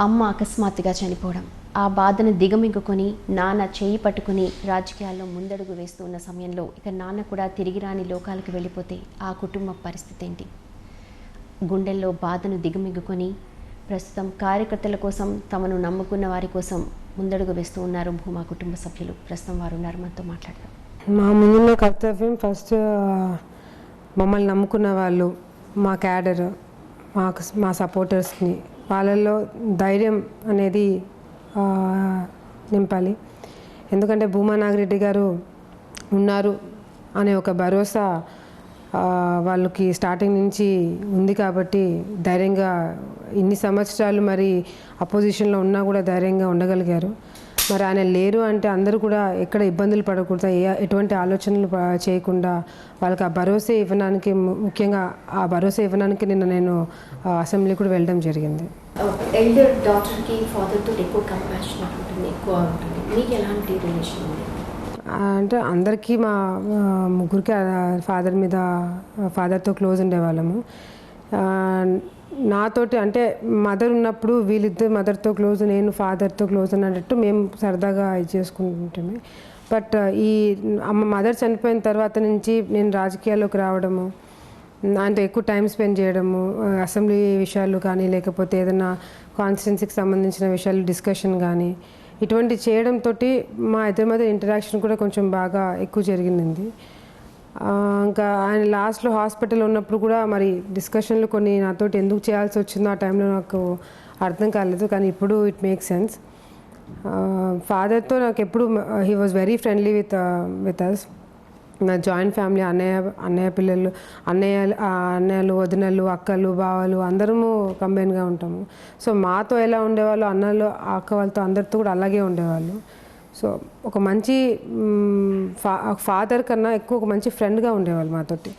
అమ్మ అకస్మాత్తుగా చనిపోవడం, ఆ బాధను దిగమింగుకొని నాన్న చేయి పట్టుకుని రాజకీయాల్లో ముందడుగు వేస్తూ ఉన్న సమయంలో ఇక నాన్న కూడా తిరిగి రాని లోకాలకు వెళ్ళిపోతే ఆ కుటుంబ పరిస్థితి ఏంటి? గుండెల్లో బాధను దిగమింగుకొని ప్రస్తుతం కార్యకర్తల కోసం, తమను నమ్ముకున్న వారి కోసం ముందడుగు వేస్తూ ఉన్నారు భూమా కుటుంబ సభ్యులు. ప్రస్తుతం వారు ఉన్నారు, మనతో మాట్లాడదాం. మా ముందున్న కర్తవ్యం ఫస్ట్ మమ్మల్ని నమ్ముకున్న వాళ్ళు, మా క్యాడర్, మా సపోర్టర్స్ని వాళ్ళల్లో ధైర్యం అనేది నింపాలి. ఎందుకంటే భూమా నాగిరెడ్డి గారు ఉన్నారు అనే ఒక భరోసా వాళ్ళకి స్టార్టింగ్ నుంచి ఉంది కాబట్టి ధైర్యంగా ఇన్ని సంవత్సరాలు మరి అపోజిషన్లో ఉన్నా కూడా ధైర్యంగా ఉండగలిగారు. మరి ఆయన లేరు అంటే అందరూ కూడా ఎక్కడ ఇబ్బందులు పడకూడదు, ఎటువంటి ఆలోచనలు చేయకుండా వాళ్ళకి ఆ భరోసా ఇవ్వడానికి, ముఖ్యంగా ఆ భరోసా ఇవ్వడానికి నిన్న నేను అసెంబ్లీ కూడా వెళ్ళడం జరిగింది. ఎల్డర్ డాటర్కి ఫాదర్తో ఎక్కువ కంపాషన్ ఉంటుంది, ఎక్కువ ఉంటుంది. మీకు ఎలాంటి రిలేషన్ ఉంది? అంటే అందరికీ మా ముగ్గురికి ఫాదర్తో క్లోజ్ ఉండేవాళ్ళము. నాతోటి అంటే మదర్ ఉన్నప్పుడు వీళ్ళిద్దరు మదర్తో క్లోజ్, నేను ఫాదర్తో క్లోజ్ అన్నట్టు మేము సరదాగా ఇది చేసుకుంటుంటాము. బట్ ఈ మదర్ చనిపోయిన తర్వాత నుంచి నేను రాజకీయాల్లోకి రావడము, అంటే ఎక్కువ టైం స్పెండ్ చేయడము, అసెంబ్లీ విషయాలు కానీ లేకపోతే ఏదైనా కాన్స్టిట్యున్సీకి సంబంధించిన విషయాలు డిస్కషన్ కానీ ఇటువంటి చేయడంతో మా ఇద్దరి మధ్య ఇంటరాక్షన్ కూడా కొంచెం బాగా ఎక్కువ జరిగింది. ఇంకా ఆయన లాస్ట్లో హాస్పిటల్ ఉన్నప్పుడు కూడా మరి డిస్కషన్లు కొన్ని నాతోటి ఎందుకు చేయాల్సి వచ్చిందో ఆ టైంలో నాకు అర్థం కాలేదు, కానీ ఇప్పుడు ఇట్ మేక్ సెన్స్. ఫాదర్తో నాకు ఎప్పుడు he was very friendly with us. నా జాయింట్ ఫ్యామిలీ, అన్నయ్య పిల్లలు, అన్నయ్యలు, వదినలు, అక్కలు, బావలు అందరము కంబైన్గా ఉంటాము. సో మాతో ఎలా ఉండేవాళ్ళు, అన్నలు, అక్క వాళ్ళతో అందరితో కూడా అలాగే ఉండేవాళ్ళు. సో ఒక మంచి ఫాదర్ కన్నా ఎక్కువ ఒక మంచి ఫ్రెండ్గా ఉండేవాళ్ళు మాతోటి.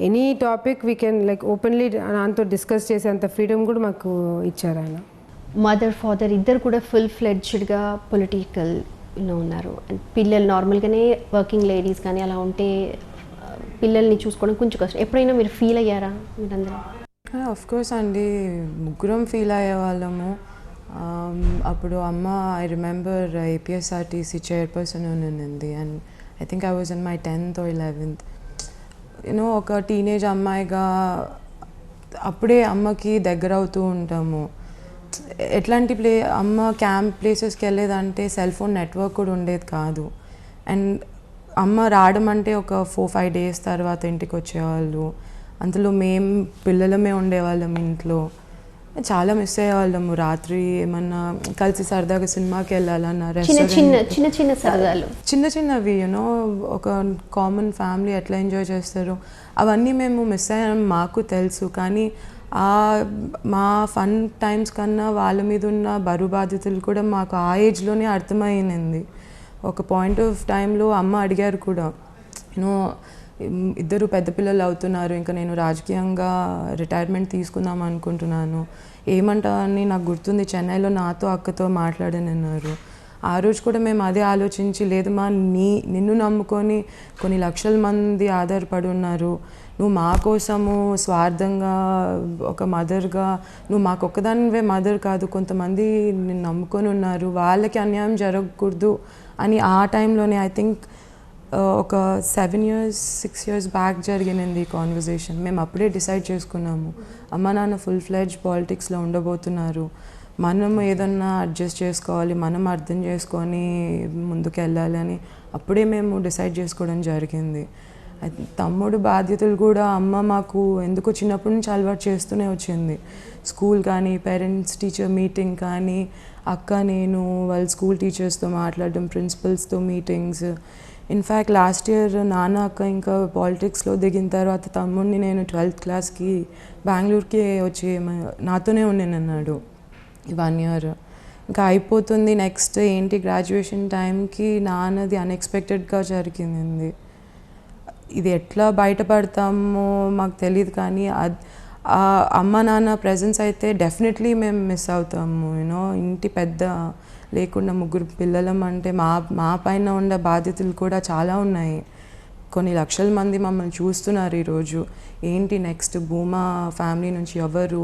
Any topic we can like openly దాంతో డిస్కస్ చేసేంత ఫ్రీడమ్ కూడా మాకు ఇచ్చారు ఆయన. మదర్, ఫాదర్ ఇద్దరు కూడా ఫుల్ ఫ్లెడ్జ్డ్గా పొలిటికల్లో ఉన్నారు. పిల్లలు నార్మల్గానే వర్కింగ్ లేడీస్ కానీ అలా ఉంటే పిల్లల్ని చూసుకోవడం కొంచెం కష్టం. ఎప్పుడైనా మీరు ఫీల్ అయ్యారా మీరందరూ? ఆఫ్ కోర్స్ అండి, ముగ్గురం ఫీల్ అయ్యేవాళ్ళము. అప్పుడు అమ్మ, ఐ రిమెంబర్ ఏపీఎస్ఆర్టీసీ చైర్పర్సన్ ఉన్నింది and I think I was in my 10th or 11th. You know ఒక టీనేజ్ అమ్మాయిగా అప్పుడే అమ్మకి దగ్గర అవుతూ ఉంటాము. ఎట్లాంటి అమ్మ క్యాంప్ ప్లేసెస్కి వెళ్ళేదంటే సెల్ ఫోన్ నెట్వర్క్ కూడా ఉండేది కాదు. అండ్ అమ్మ రావడం అంటే ఒక 4-5 days తర్వాత ఇంటికి వచ్చేవాళ్ళు. అందులో మేము పిల్లలమే ఉండేవాళ్ళం ఇంట్లో. చాలా మిస్ అయ్యేవాళ్ళము. రాత్రి ఏమన్నా కలిసి సరదాగా సినిమాకి వెళ్ళాలన్నా, చిన్న చిన్నవి యూనో ఒక కామన్ ఫ్యామిలీ ఎట్లా ఎంజాయ్ చేస్తారు అవన్నీ మేము మిస్ అయ్యాం, మాకు తెలుసు. కానీ మా ఫన్ టైమ్స్ కన్నా వాళ్ళ మీద ఉన్న బరువు బాధ్యతలు కూడా మాకు ఆ ఏజ్లోనే అర్థమైంది. ఒక పాయింట్ ఆఫ్ టైంలో అమ్మ అడిగారు కూడా, యూనో ఇద్దరు పెద్ద పిల్లలు అవుతున్నారు, ఇంకా నేను రాజకీయంగా రిటైర్మెంట్ తీసుకుందాం అనుకుంటున్నాను, ఏమంటా అని నాకు గుర్తుంది. చెన్నైలో నాతో అక్కతో మాట్లాడనన్నారు. ఆ రోజు కూడా మేము అదే ఆలోచించి, లేదమ్మా నిన్ను నమ్ముకొని కొన్ని లక్షల మంది ఆధారపడి ఉన్నారు, నువ్వు మా కోసము స్వార్థంగా ఒక మదర్గా నువ్వు మాకొక్కదానివే మదర్ కాదు, కొంతమంది నిన్ను నమ్ముకొని ఉన్నారు, వాళ్ళకి అన్యాయం జరగకూడదు అని ఆ టైంలోనే ఐ థింక్ ఒక 6 years బ్యాక్ జరిగినది ఈ కాన్వర్జేషన్. మేము అప్పుడే డిసైడ్ చేసుకున్నాము, అమ్మ నాన్న ఫుల్ ఫ్లెడ్జ్ పాలిటిక్స్లో ఉండబోతున్నారు, మనం ఏదన్నా అడ్జస్ట్ చేసుకోవాలి, మనం అర్థం చేసుకొని ముందుకు వెళ్ళాలి అని అప్పుడే మేము డిసైడ్ చేసుకోవడం జరిగింది. తమ్ముడు బాధ్యతలు కూడా అమ్మ మాకు ఎందుకు చిన్నప్పటి నుంచి అలవాటు చేస్తూనే వచ్చింది. స్కూల్ కానీ, పేరెంట్స్ టీచర్ మీటింగ్ కానీ, అక్క నేను వాళ్ళ స్కూల్ టీచర్స్తో మాట్లాడడం, ప్రిన్సిపల్స్తో మీటింగ్స్. ఇన్ఫ్యాక్ట్ లాస్ట్ ఇయర్ నాన్న అక్క ఇంకా పాలిటిక్స్లో దిగిన తర్వాత తమ్ముడిని నేను 12th క్లాస్కి బెంగళూరుకి వచ్చి నాతోనే ఉండేనన్నాడు. 1 year ఇంకా అయిపోతుంది, నెక్స్ట్ ఏంటి గ్రాడ్యుయేషన్ టైంకి నాన్నది అన్ఎక్స్పెక్టెడ్గా జరిగింది. ఇది ఎట్లా బయటపడతామో మాకు తెలియదు, కానీ అమ్మ నాన్న ప్రెజెన్స్ అయితే డెఫినెట్లీ మేము మిస్ అవుతాము. యూనో ఇంటి పెద్ద లేకుండా ముగ్గురు పిల్లలం అంటే మా పైన ఉండే బాధ్యతలు కూడా చాలా ఉన్నాయి. కొన్ని లక్షల మంది మమ్మల్ని చూస్తున్నారు ఈరోజు. ఏంటి నెక్స్ట్ భూమా ఫ్యామిలీ నుంచి ఎవరు,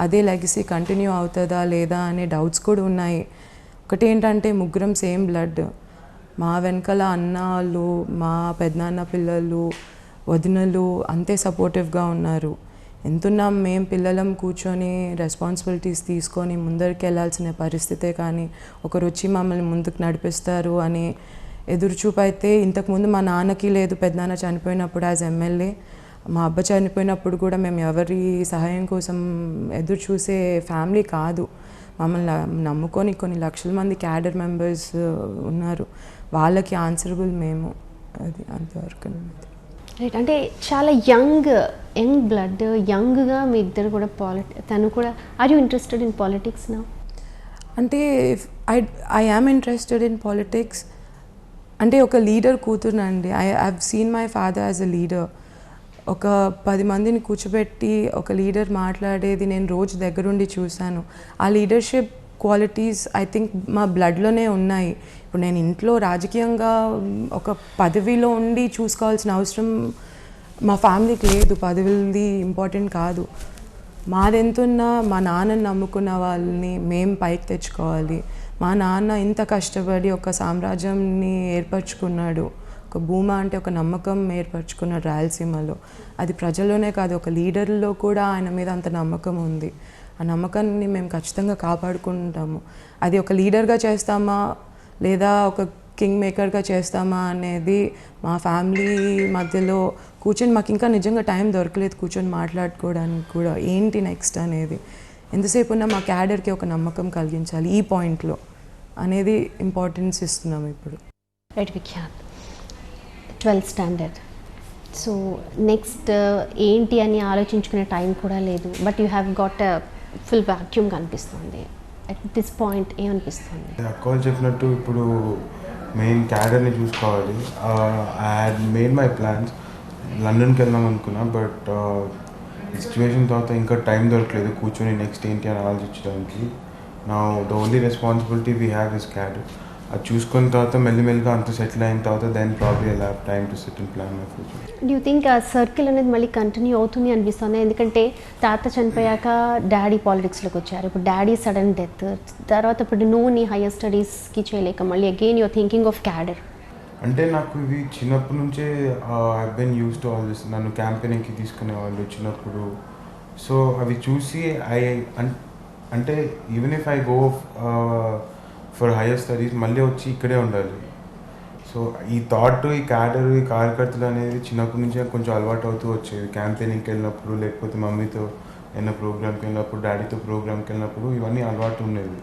అదే లెగసీ కంటిన్యూ అవుతుందా లేదా అనే డౌట్స్ కూడా ఉన్నాయి. ఒకటి ఏంటంటే ముగ్గురం సేమ్ బ్లడ్. మా వెనకాల అన్నాళ్ళు, మా పెద్దనాన్న పిల్లలు, వదినలు అంతే సపోర్టివ్గా ఉన్నారు. ఎంతున్నాం మేము పిల్లలం కూర్చొని రెస్పాన్సిబిలిటీస్ తీసుకొని ముందరికి వెళ్ళాల్సిన పరిస్థితే కానీ ఒకరు వచ్చి మమ్మల్ని ముందుకు నడిపిస్తారు అని ఎదురుచూపు అయితే ఇంతకుముందు మా నాన్నకి లేదు. పెద్దనాన్న చనిపోయినప్పుడు యాజ్ ఎమ్మెల్యే, మా అబ్బ చనిపోయినప్పుడు కూడా మేము ఎవరి సహాయం కోసం ఎదురు చూసే ఫ్యామిలీ కాదు. మమ్మల్ని నమ్ముకొని కొన్ని లక్షల మంది క్యాడర్ మెంబర్స్ ఉన్నారు, వాళ్ళకి ఆన్సరబుల్ మేము. అది అంతవరకు. రైట్. అంటే చాలా యంగ్ బ్లడ్, యంగ్గా మీ ఇద్దరు కూడా తను కూడా. Are you interested in politics now? అంటే I am interested in politics. అంటే ఒక లీడర్ కూతురునండి. I have seen my father as a leader. ఒక 10 మందిని కూర్చోబెట్టి ఒక లీడర్ మాట్లాడేది నేను రోజు దగ్గరుండి చూశాను. ఆ లీడర్షిప్ క్వాలిటీస్ ఐ థింక్ మా బ్లడ్లోనే ఉన్నాయి. ఇప్పుడు నేను ఇంట్లో రాజకీయంగా ఒక పదవిలో ఉండి చూసుకోవాల్సిన అవసరం మా ఫ్యామిలీకి లేదు. పదవిది ఇంపార్టెంట్ కాదు. మాదెంతున్నా మా నాన్నని నమ్ముకున్న వాళ్ళని మేము పైకి తెచ్చుకోవాలి. మా నాన్న ఇంత కష్టపడి ఒక సామ్రాజ్యంని ఏర్పరచుకున్నాడు. ఒక భూమా అంటే ఒక నమ్మకం ఏర్పరచుకున్నాడు రాయలసీమలో. అది ప్రజల్లోనే కాదు, ఒక లీడర్లో కూడా ఆయన మీద అంత నమ్మకం ఉంది. ఆ నమ్మకాన్ని మేము ఖచ్చితంగా కాపాడుకుంటాము. అది ఒక లీడర్గా చేస్తామా లేదా ఒక కింగ్ మేకర్గా చేస్తామా అనేది మా ఫ్యామిలీ మధ్యలో కూర్చొని మాకు ఇంకా నిజంగా టైం దొరకలేదు కూర్చొని మాట్లాడుకోవడానికి కూడా. ఏంటి నెక్స్ట్ అనేది ఎంతసేపు ఉన్నా మా క్యాడర్కి ఒక నమ్మకం కలిగించాలి ఈ పాయింట్లో అనేది ఇంపార్టెన్స్ ఇస్తున్నాము ఇప్పుడు. Right Vikhyat, 12th standard. So next ఏంటి అని ఆలోచించుకునే టైం కూడా లేదు. But you have got a full vacuum కనిపిస్తుంది. అట్ దిస్ పాయింట్ ఏమనిపిస్తుంది? అక్క చెప్పినట్టు ఇప్పుడు మెయిన్ క్యాడర్ని చూసుకోవాలి. I had made my plans, లండన్కి వెళ్దాం అనుకున్నా. బట్ సిచ్యువేషన్ తర్వాత ఇంకా టైం దొరకలేదు కూర్చొని నెక్స్ట్ ఏంటి అని ఆలోచించడానికి. నా the only responsibility we have is cadre. అది చూసుకున్న తర్వాత మెల్లిమెల్లిగా అంత సెటిల్ అయిన తర్వాత then probably I have time to sit and plan my future. Do you think ఆ సర్కిల్ అనేది మళ్ళీ కంటిన్యూ అవుతుంది అనిపిస్తుంది? ఎందుకంటే తాత చనిపోయాక డాడీ పాలిటిక్స్లోకి వచ్చారు. ఇప్పుడు డాడీ సడన్ డెత్ తర్వాత ఇప్పుడు నువ్వు నీ హైయర్ స్టడీస్కి చేయలేక మళ్ళీ again you're thinking of cadre. అంటే నాకు ఇవి చిన్నప్పటి నుంచే I been used to all this. నన్ను క్యాంపెయినింగ్కి తీసుకునేవాళ్ళు చిన్నప్పుడు. సో అవి చూసి అంటే even if I go for higher studies మళ్ళీ వచ్చి ఇక్కడే ఉండాలి. సో ఈ థాట్, ఈ క్యాడర్, ఈ కార్యకర్తలు అనేది చిన్నప్పటి నుంచే కొంచెం అలవాటు అవుతూ వచ్చేది. క్యాంపెయినింగ్కి వెళ్ళినప్పుడు, లేకపోతే మమ్మీతో ఏమైనా ప్రోగ్రామ్కి వెళ్ళినప్పుడు, డాడీతో ప్రోగ్రామ్కి వెళ్ళినప్పుడు ఇవన్నీ అలవాటు ఉండేది.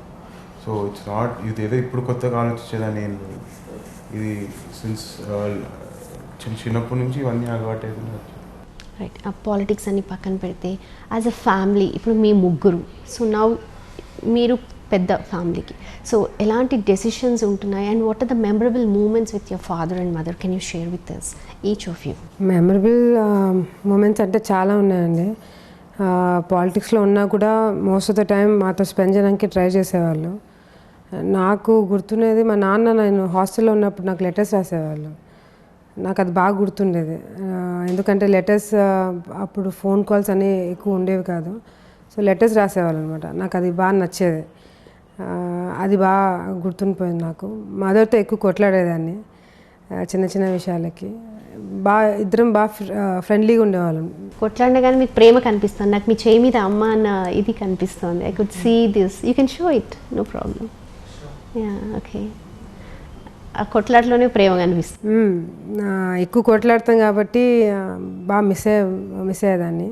సో ఇట్స్ నాట్ ఇదేదో ఇప్పుడు కొత్తగా ఆలోచించేదాన్ని ఏం లేదు. ఇది సిన్స్ చిన్నప్పటి నుంచి ఇవన్నీ అలవాటు అవుతుంది. రైట్. ఆ పాలిటిక్స్ అన్ని పక్కన పెడితే యాజ్ అ ఫ్యామిలీ ఇప్పుడు మీ ముగ్గురు, సో నౌ మీరు పెద్ద ఫ్యామిలీకి, సో ఎలాంటి డెసిషన్స్ ఉంటున్నాయి and what are the memorable moments with your father and mother? Can you share with us each of you? Memorable moments అంటే చాలా ఉన్నాయండి. పాలిటిక్స్లో ఉన్నా కూడా మోస్ట్ ఆఫ్ ద టైం మాతో స్పెండ్ చేయడానికి ట్రై చేసేవాళ్ళు. నాకు గుర్తున్నది మా నాన్న నేను హాస్టల్లో ఉన్నప్పుడు నాకు లెటర్స్ రాసేవాళ్ళు. నాకు అది బాగా గుర్తుండేది. ఎందుకంటే లెటర్స్ అప్పుడు ఫోన్ కాల్స్ అనేవి ఎక్కువ ఉండేవి కాదు. సో లెటర్స్ రాసేవాళ్ళు అనమాట. నాకు అది బాగా నచ్చేది. అది బాగా గుర్తుండిపోయింది నాకు. మదర్తో ఎక్కువ కొట్లాడేదాన్ని చిన్న చిన్న విషయాలకి. ఇద్దరం బాగా ఫ్రెండ్లీగా ఉండేవాళ్ళం. కొట్లాడినా కానీ మీకు ప్రేమ కనిపిస్తుంది. నాకు మీ చేయి మీద అమ్మ అన్న ఇది కనిపిస్తుంది. I could see this. You can show it, no problem. Yeah, okay. ఆ కొట్లాటలోనే ప్రేమ కనిపిస్తుంది. ఎక్కువ కొట్లాడతాం కాబట్టి బాగా మిస్ అయ్యేదాన్ని.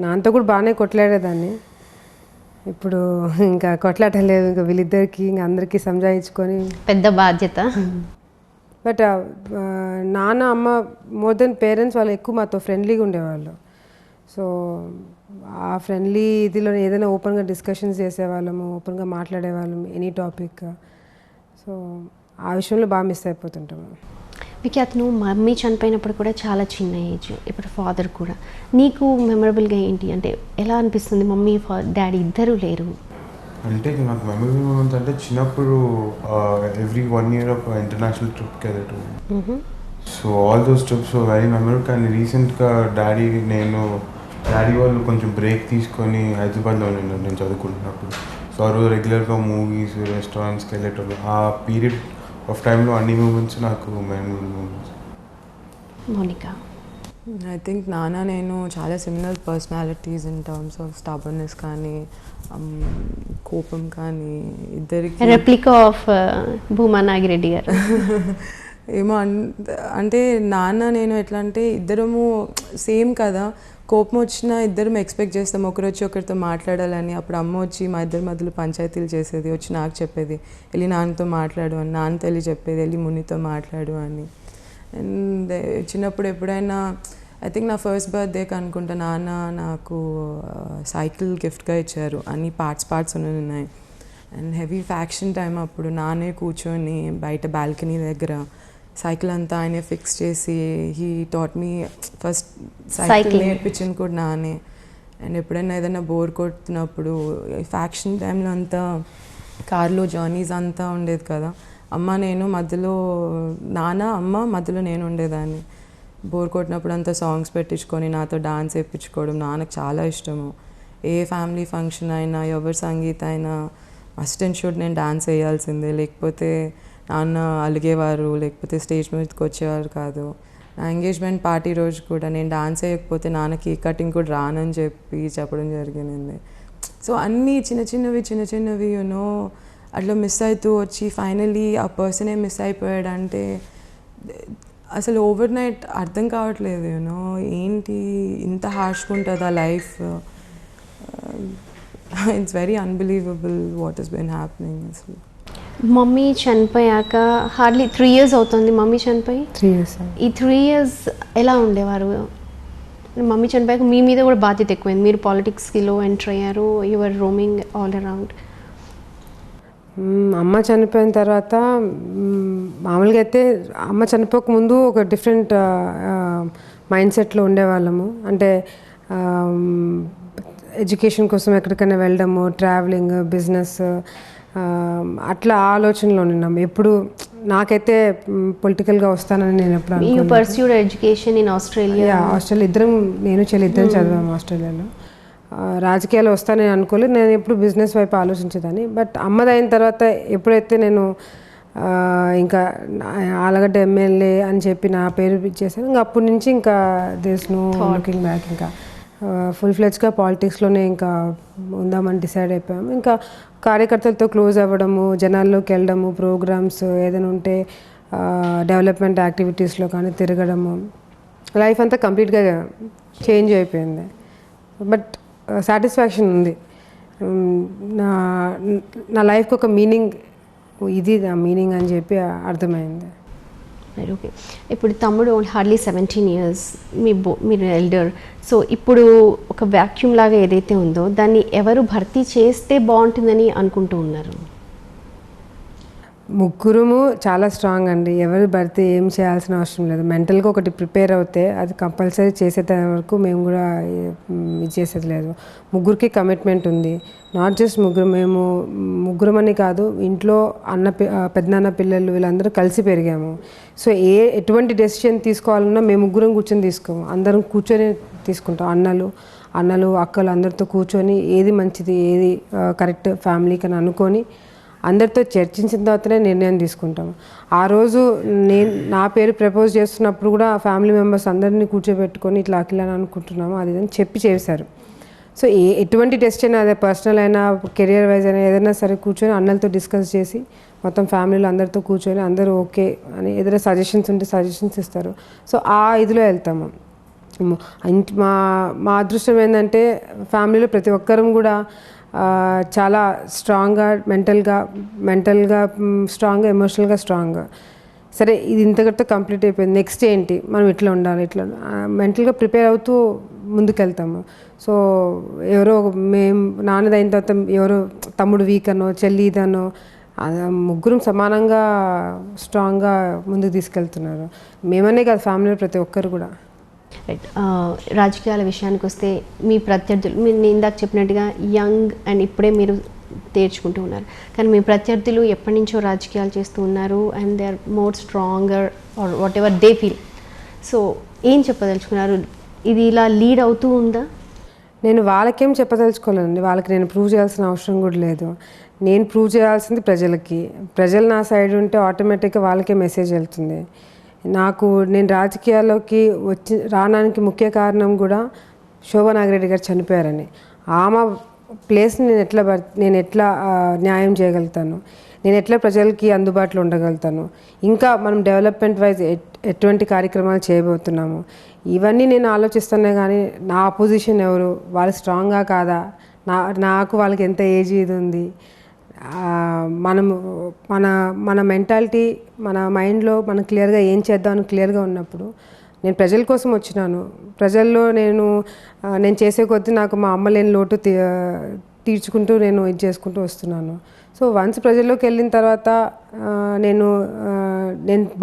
నాన్నతో కూడా బాగానే కొట్లాడేదాన్ని. ఇప్పుడు ఇంకా కొట్లాటలేదు. ఇంకా వీళ్ళిద్దరికి ఇంకా అందరికీ సంజాయించుకొని పెద్ద బాధ్యత. బట్ నాన్న అమ్మ మోర్ దెన్ పేరెంట్స్ వాళ్ళు ఎక్కువ మాతో ఫ్రెండ్లీగా ఉండేవాళ్ళు. సో ఆ ఫ్రెండ్లీ ఇదిలో ఏదైనా ఓపెన్గా డిస్కషన్స్ చేసేవాళ్ళము, ఓపెన్గా మాట్లాడేవాళ్ళము ఎనీ టాపిక్. సో ఆ విషయంలో బాగా మిస్ అయిపోతుంటాము. విఖ్యాత్, నువ్వు మమ్మీ చనిపోయినప్పుడు కూడా చాలా చిన్న ఏజ్, ఇప్పుడు ఫాదర్ కూడా. నీకు మెమరబుల్గా ఏంటి అంటే ఎలా అనిపిస్తుంది? మమ్మీ డాడీ ఇద్దరు లేరు. అంటే నాకు మెమరబుల్ మూమెంట్స్ అంటే చిన్నప్పుడు ఎవ్రీ 1 year ఒక ఇంటర్నేషనల్ ట్రిప్కి వెళ్ళటం. So all those trips very memorable. కానీ రీసెంట్గా డాడీ వాళ్ళు కొంచెం బ్రేక్ తీసుకొని హైదరాబాద్లో నేను చదువుకుంటున్నప్పుడు. సో ఆ రోజు రెగ్యులర్గా మూవీస్ రెస్టారెంట్స్కి వెళ్ళేటప్పుడు ఆ పీరియడ్ ఆఫ్ టైంలో అన్ని మూమెంట్స్ నాకు memorable moments. Monica? I think నాన్న నేను చాలా similar personalities in terms of stubbornness కానీ కోపం కానీ ఇద్దరికి రెప్లికా ఆఫ్ భూమా నాగిరెడ్డి గారు. ఏమో అంటే నాన్న నేను ఎట్లా అంటే ఇద్దరము సేమ్ కదా, కోపం వచ్చినా ఇద్దరం ఎక్స్పెక్ట్ చేస్తాం ఒకరు వచ్చి ఒకరితో మాట్లాడాలని. అప్పుడు అమ్మ వచ్చి మా ఇద్దరి మధ్యలో పంచాయతీలు చేసేది, వచ్చి నాకు చెప్పేది వెళ్ళి నాన్నతో మాట్లాడు అని, నాన్నతో వెళ్ళి చెప్పేది వెళ్ళి మునితో మాట్లాడు అని. అండ్ చిన్నప్పుడు ఎప్పుడైనా ఐ థింక్ నా ఫస్ట్ బర్త్డేకి అనుకుంటా నాన్న నాకు సైకిల్ గిఫ్ట్గా ఇచ్చారు, అన్ని పార్ట్స్ ఉన్నాయి. అండ్ హెవీ ఫ్యాక్షన్ టైం అప్పుడు నానే కూర్చొని బయట బాల్కనీ దగ్గర సైకిల్ అంతా ఆయనే ఫిక్స్ చేసి he taught me first cycle నేర్పించింది కూడా నానే. అండ్ ఎప్పుడైనా ఏదైనా బోర్ కొడుతున్నప్పుడు ఫ్యాక్షన్ టైంలో అంతా కార్లో జర్నీస్ అంతా ఉండేది కదా, అమ్మ నేను మధ్యలో అమ్మ మధ్యలో నేను ఉండేదాన్ని. బోర్ కొట్టినప్పుడు అంతా సాంగ్స్ పెట్టించుకొని నాతో డాన్స్ వేయించుకోవడం నాన్నకు చాలా ఇష్టము. ఏ ఫ్యామిలీ ఫంక్షన్ అయినా ఎవరి సంగీత అయినా మస్ట్ అండ్ షుడ్ నేను డాన్స్ వేయాల్సిందే, లేకపోతే నాన్న అలిగేవారు, లేకపోతే స్టేజ్ మీదకి వచ్చేవారు కాదు. నా ఎంగేజ్మెంట్ పార్టీ రోజు కూడా నేను డాన్స్ వేయకపోతే నాన్న కేక్ కటింగ్ కూడా రానని చెప్పడం జరిగింది. సో అన్నీ చిన్న చిన్నవి యూనో అట్లా మిస్ అవుతూ వచ్చి ఫైనలీ ఆ పర్సనే మిస్ అయిపోయాడంటే అసలు ఓవర్ నైట్ అర్థం కావట్లేదు యూనో ఏంటి ఇంత హార్ష్గా ఉంటుందా life. It's very unbelievable what has been happening. అసలు మమ్మీ చనిపోయాక హార్డ్లీ 3 years అవుతుంది మమ్మీ చనిపోయి. 3 years. ఈ 3 years ఎలా ఉండేవారు? మమ్మీ చనిపోయాక మీ మీద కూడా బాధ్యత ఎక్కువైంది, మీరు పాలిటిక్స్లో ఎంటర్ అయ్యారు, యువర్ రోమింగ్ ఆల్ అరౌండ్. అమ్మ చనిపోయిన తర్వాత మామూలుగా అయితే అమ్మ చనిపోక ముందు ఒక డిఫరెంట్ మైండ్ సెట్లో ఉండేవాళ్ళము. అంటే ఎడ్యుకేషన్ కోసం ఎక్కడికైనా వెళ్ళడము, ట్రావెలింగ్, బిజినెస్, అట్లా ఆలోచనలో ఉన్నాము. ఎప్పుడు నాకైతే పొలిటికల్గా వస్తానని నేను ఎప్పుడు అనుకోలేదు. Pursued education in Australia. ఇద్దరం నేను ఇద్దరం చదివాము ఆస్ట్రేలియాలో. రాజకీయాలు వస్తానని అనుకోలేదు, నేను ఎప్పుడు బిజినెస్ వైపు ఆలోచించేదాన్ని. బట్ అమ్మదైన తర్వాత ఎప్పుడైతే నేను ఇంకా ఆలగడ్డ ఎమ్మెల్యే అని చెప్పి నా పేరు ఇచ్చేసాను, ఇంకా అప్పటి నుంచి ఇంకా దేస్ నో లుకింగ్ బ్యాక్. ఇంకా ఫుల్ ఫ్లెడ్జ్గా పాలిటిక్స్లోనే ఇంకా ఉందామని డిసైడ్ అయిపోయాము. ఇంకా కార్యకర్తలతో క్లోజ్ అవ్వడము, జనాల్లోకి వెళ్ళడము, ప్రోగ్రామ్స్ ఏదైనా ఉంటే డెవలప్మెంట్ యాక్టివిటీస్లో కానీ తిరగడము, లైఫ్ అంతా కంప్లీట్గా చేంజ్ అయిపోయింది. బట్ సాటిస్ఫాక్షన్ ఉంది. నా లైఫ్కి ఒక మీనింగ్, ఇది నా మీనింగ్ అని చెప్పి అర్థమైంది. ఓకే, ఇప్పుడు తమ్ముడు హార్డ్లీ 17 years, మీరు ఎల్డర్. సో ఇప్పుడు ఒక వ్యాక్యూమ్ లాగా ఏదైతే ఉందో దాన్ని ఎవరు భర్తీ చేస్తే బాగుంటుందని అనుకుంటూ ఉన్నారు? ముగ్గురుము చాలా స్ట్రాంగ్ అండి, ఎవరు భర్తీ ఏం చేయాల్సిన అవసరం లేదు. మెంటల్గా ఒకటి ప్రిపేర్ అవుతే అది కంపల్సరీ చేసేంత వరకు మేము కూడా ఇది చేసేది లేదు. ముగ్గురికి కమిట్మెంట్ ఉంది. నాట్ జస్ట్ మేము ముగ్గురమని కాదు, ఇంట్లో పెద్దనాన్న పిల్లలు వీళ్ళందరూ కలిసి పెరిగాము. సో ఎటువంటి డెసిషన్ తీసుకోవాలన్నా మేము ముగ్గురం కూర్చొని తీసుకోము, అందరం కూర్చొని తీసుకుంటాం. అన్నలు అక్కలు అందరితో కూర్చొని ఏది మంచిది, ఏది కరెక్ట్ ఫ్యామిలీకి అని అనుకొని అందరితో చర్చించిన తర్వాతనే నిర్ణయం తీసుకుంటాము. ఆ రోజు నా పేరు ప్రపోజ్ చేస్తున్నప్పుడు కూడా ఫ్యామిలీ మెంబర్స్ అందరినీ కూర్చోబెట్టుకొని ఇట్లా అఖిలని అనుకుంటున్నాము అది అని చెప్పి చేశారు. సో ఎటువంటి డెసిషన్ అదే పర్సనల్ అయినా కెరియర్ వైజ్ అయినా ఏదైనా సరే కూర్చొని అన్నలతో డిస్కస్ చేసి మొత్తం ఫ్యామిలీలో అందరితో కూర్చొని అందరూ ఓకే అని ఏదైనా సజెషన్స్ ఉంటే సజెషన్స్ ఇస్తారు. సో ఆ ఇదిలో వెళ్తాము. మా అదృష్టం ఏంటంటే ఫ్యామిలీలో ప్రతి ఒక్కరం కూడా చాలా స్ట్రాంగ్గా మెంటల్గా స్ట్రాంగ్గా, ఎమోషనల్గా స్ట్రాంగ్గా. సరే ఇది ఇంతకటితో కంప్లీట్ అయిపోయింది, నెక్స్ట్ ఏంటి, మనం ఇట్లా ఉండాలి, ఇట్లా మెంటల్గా ప్రిపేర్ అవుతూ ముందుకెళ్తాము. సో ఎవరో మేము నాన్నదైన తర్వాత ఎవరో తమ్ముడు వీక్ అనో చెల్లి ఇదనో ముగ్గురం సమానంగా స్ట్రాంగ్గా ముందుకు తీసుకెళ్తున్నారు. మేమనే కాదు, ఫ్యామిలీలో ప్రతి ఒక్కరు కూడా. రైట్, రాజకీయాల విషయానికి వస్తే మీ ప్రత్యర్థులు, మీరు ఇందాక చెప్పినట్టుగా యంగ్ అండ్ ఇప్పుడే మీరు తీర్చుకుంటూ ఉన్నారు. కానీ మీ ప్రత్యర్థులు ఎప్పటి నుంచో రాజకీయాలు చేస్తూ ఉన్నారు and they are more stronger or whatever they feel. So ఏం చెప్పదలుచుకున్నారు? ఇది ఇలా లీడ్ అవుతూ ఉందా? నేను వాళ్ళకేం చెప్పదలుచుకోలేదండి. వాళ్ళకి నేను ప్రూవ్ చేయాల్సిన అవసరం కూడా లేదు. నేను ప్రూవ్ చేయాల్సింది ప్రజలకి. ప్రజలు నా సైడ్ ఉంటే ఆటోమేటిక్గా వాళ్ళకే మెసేజ్ వెళ్తుంది. నేను రాజకీయాల్లోకి రావడానికి ముఖ్య కారణం కూడా శోభా నాగిరెడ్డి గారు చనిపోయారని. ఆమె ప్లేస్ని నేను ఎట్లా న్యాయం చేయగలుగుతాను, నేను ఎట్లా ప్రజలకి అందుబాటులో ఉండగలుగుతాను, ఇంకా మనం డెవలప్మెంట్ వైజ్ ఎటువంటి కార్యక్రమాలు చేయబోతున్నాము, ఇవన్నీ నేను ఆలోచిస్తానే. కానీ నా అపోజిషన్ ఎవరు, వాళ్ళు స్ట్రాంగ్గా కాదా, నాకు వాళ్ళకి ఎంత ఏజ్ ఇది ఉంది, మనము మన మెంటాలిటీ మన మైండ్లో మనం క్లియర్గా ఏం చేద్దామని క్లియర్గా ఉన్నప్పుడు నేను ప్రజల కోసం వచ్చినాను. ప్రజల్లో నేను చేసే కొద్దీ నాకు మా అమ్మ లేని లోటు తీర్చుకుంటూ నేను ఇది చేసుకుంటూ వస్తున్నాను. సో వన్స్ ప్రజల్లోకి వెళ్ళిన తర్వాత నేను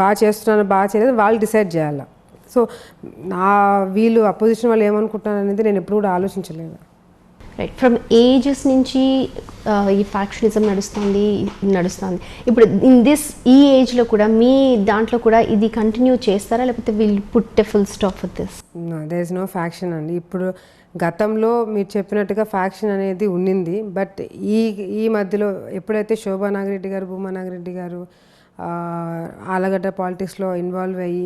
బాగా చేస్తున్నాను బాగా చేయలేదు వాళ్ళు డిసైడ్ చేయాలి. సో వీళ్ళు అపోజిషన్ వాళ్ళు ఏమనుకుంటున్నారు అనేది నేను ఎప్పుడు కూడా ఆలోచించలేదు. రైట్. ఫ్రమ్ ఏజెస్ నుంచి ఈ ఫ్యాక్షనిజం నడుస్తుంది. ఇప్పుడు ఈ ఏజ్లో కూడా మీ దాంట్లో కూడా ఇది కంటిన్యూ చేస్తారా, లేకపోతే will put a full stop for this? There is no faction అండి. ఇప్పుడు గతంలో మీరు చెప్పినట్టుగా ఫ్యాక్షన్ అనేది ఉన్నింది. బట్ ఈ మధ్యలో ఎప్పుడైతే శోభా నాగిరెడ్డి గారు, భూమా నాగిరెడ్డి గారు ఆలగడ్డ పాలిటిక్స్లో ఇన్వాల్వ్ అయ్యి